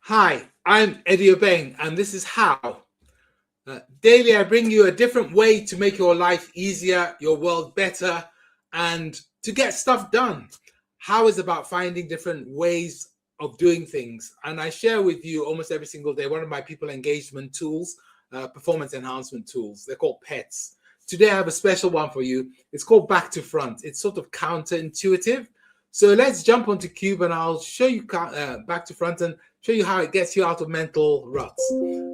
Hi, I'm Eddie Obeng, and this is How. Daily, I bring you a different way to make your life easier, your world better, and to get stuff done. How is about finding different ways of doing things. And I share with you almost every single day one of my people engagement tools, performance enhancement tools. They're called PETs. Today, I have a special one for you. It's called BackToFront. It's sort of counterintuitive. So let's jump onto Cube and I'll show you BackToFront and show you how it gets you out of mental ruts.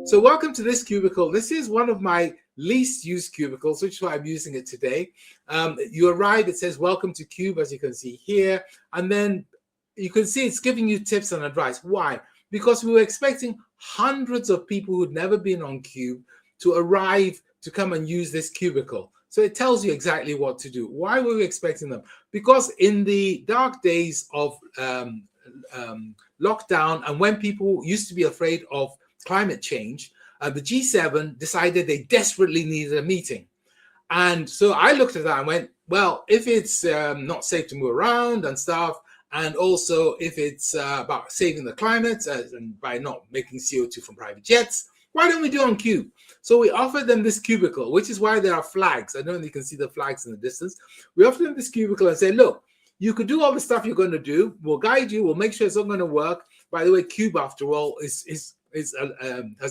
So welcome to this cubicle. This is one of my least used cubicles, which is why I'm using it today. You arrive, it says welcome to Cube, as you can see here. And then you can see it's giving you tips and advice. Why? Because we were expecting hundreds of people who'd never been on Cube to arrive to come and use this cubicle. So it tells you exactly what to do. Why were we expecting them? Because in the dark days of lockdown and when people used to be afraid of climate change, the G7 decided they desperately needed a meeting. And so I looked at that and went, well, if it's not safe to move around and stuff, and also if it's about saving the climate and by not making CO2 from private jets, why don't we do on Cube? So we offered them this cubicle, which is why there are flags. I don't know if you can see the flags in the distance. We offered them this cubicle and say, look, you could do all the stuff you're going to do. We'll guide you. We'll make sure it's all going to work. By the way, Cube, after all, has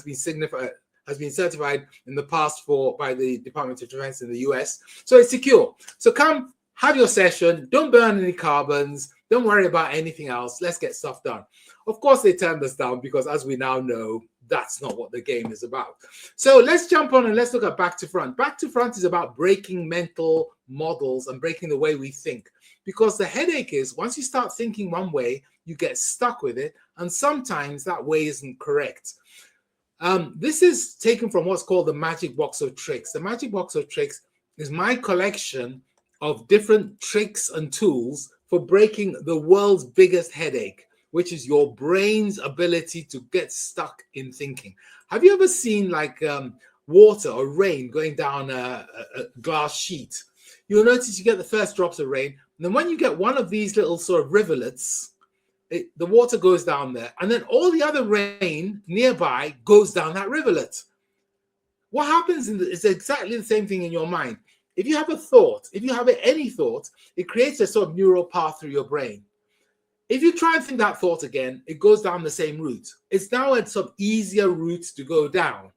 been certified in the past by the Department of Defense in the US. So it's secure. So come have your session. Don't burn any carbons. Don't worry about anything else. Let's get stuff done. Of course, they turned us down because, as we now know, that's not what the game is about. So let's jump on and let's look at BackToFront. BackToFront is about breaking mental models and breaking the way we think. Because the headache is once you start thinking one way, you get stuck with it. And sometimes that way isn't correct. This is taken from what's called the Magic Box of Tricks. The Magic Box of Tricks is my collection of different tricks and tools for breaking the world's biggest headache, which is your brain's ability to get stuck in thinking. Have you ever seen like water or rain going down a glass sheet? You'll notice you get the first drops of rain. And then when you get one of these little sort of rivulets, the water goes down there. And then all the other rain nearby goes down that rivulet. What happens is exactly the same thing in your mind. If you have a thought, if you have any thought, it creates a sort of neural path through your brain. If you try and think that thought again, it goes down the same route. It's now a sort of easier route to go down.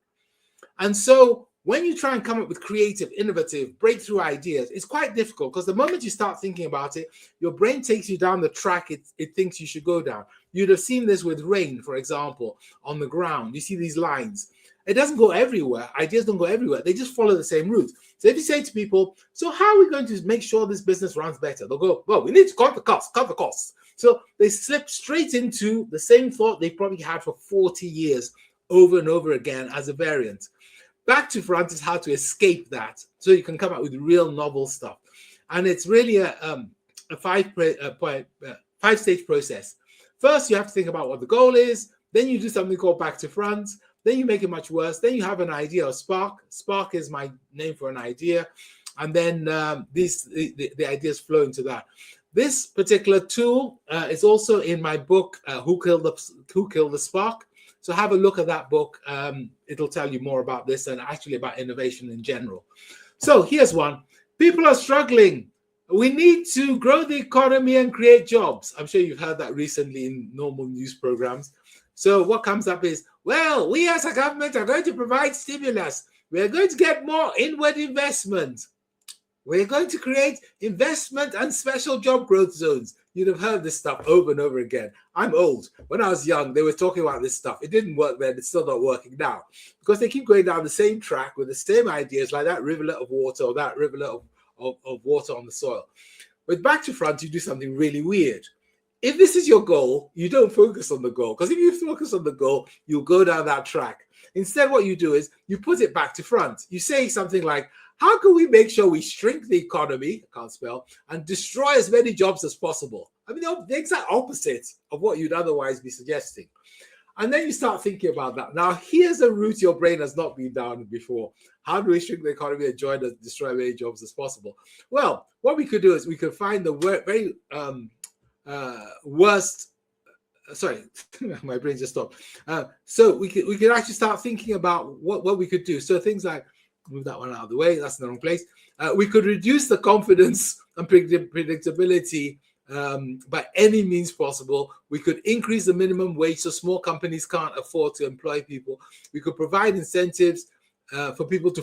And so when you try and come up with creative, innovative, breakthrough ideas, it's quite difficult because the moment you start thinking about it, your brain takes you down the track it thinks you should go down. You'd have seen this with rain, for example, on the ground. You see these lines. It doesn't go everywhere. Ideas don't go everywhere. They just follow the same route. So if you say to people, so how are we going to make sure this business runs better? They'll go, well, we need to cut the costs. So they slip straight into the same thought they probably had for 40 years over and over again as a variant. BackToFront is how to escape that so you can come up with real novel stuff. And it's really a five-stage process. First, you have to think about what the goal is. Then you do something called BackToFront. Then you make it much worse. Then you have an idea or spark. Spark is my name for an idea. And then the ideas flow into that. This particular tool is also in my book, Who Killed the Spark? So have a look at that book. It'll tell you more about this and actually about innovation in general. So here's one. People are struggling. We need to grow the economy and create jobs. I'm sure you've heard that recently in normal news programs. So what comes up is, well, we as a government are going to provide stimulus. We're going to get more inward investment. We're going to create investment and special job growth zones. You'd have heard this stuff over and over again. I'm old. When I was young, they were talking about this stuff. It didn't work then. It's still not working now because they keep going down the same track with the same ideas like that rivulet of water or that rivulet of water on the soil. With BackToFront, you do something really weird. If this is your goal, you don't focus on the goal because if you focus on the goal, you'll go down that track. Instead, what you do is you put it back to front. You say something like, how can we make sure we shrink the economy, I can't spell, and destroy as many jobs as possible? I mean, the exact opposite of what you'd otherwise be suggesting. And then you start thinking about that. Now, here's a route your brain has not been down before. How do we shrink the economy and destroy as many jobs as possible? Well, what we could do is we could find the very worst sorry, my brain just stopped. So we could actually start thinking about what we could do. So things like, move that one out of the way, that's in the wrong place. We could reduce the confidence and predictability by any means possible. We could increase the minimum wage so small companies can't afford to employ people. We could provide incentives for people to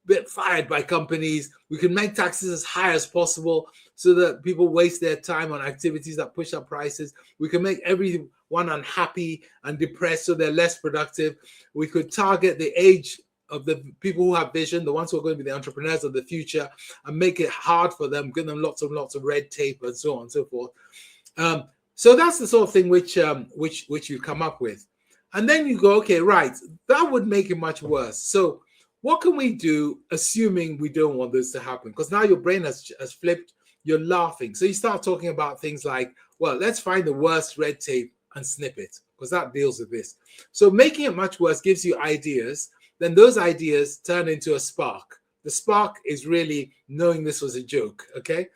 get fired by companies. We can make taxes as high as possible so that people waste their time on activities that push up prices. We can make everyone unhappy and depressed so they're less productive. We could target the age of the people who have vision, the ones who are going to be the entrepreneurs of the future, and make it hard for them, give them lots of red tape and so on and so forth. So that's the sort of thing which you come up with. And then you go, okay, right, that would make it much worse. So what can we do, assuming we don't want this to happen? Because now your brain has flipped, you're laughing. So you start talking about things like, well, let's find the worst red tape and snip it, because that deals with this. So making it much worse gives you ideas. Then those ideas turn into a spark. The spark is really knowing this was a joke, okay?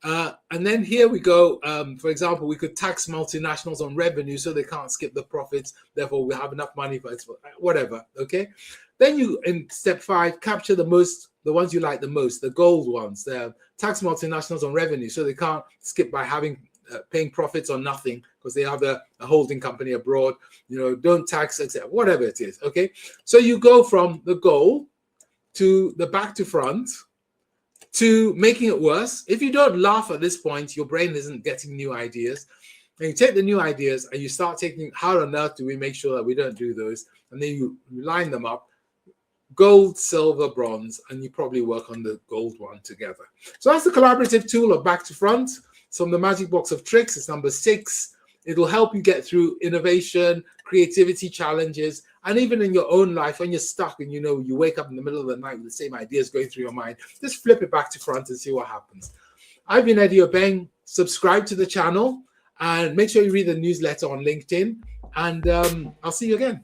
And then here we go. For example, we could tax multinationals on revenue so they can't skip the profits. Therefore, we have enough money for it, whatever, okay? Then you, in step 5, capture the ones you like the most, the gold ones. Tax multinationals on revenue so they can't skip by paying profits on nothing because they have a holding company abroad. Don't tax, etc. Whatever it is, okay? So you go from the goal to the back to front to making it worse. If you don't laugh at this point, your brain isn't getting new ideas. And you take the new ideas and you start taking, how on earth do we make sure that we don't do those? And then you line them up, gold, silver, bronze, and you probably work on the gold one together. So that's the collaborative tool of Back to Front. It's from the Magic Box of Tricks. It's number 6. It'll help you get through innovation, creativity challenges, and even in your own life, when you're stuck and you wake up in the middle of the night with the same ideas going through your mind, just flip it back to front and see what happens. I've been Eddie Obeng. Subscribe to the channel and make sure you read the newsletter on LinkedIn. And I'll see you again.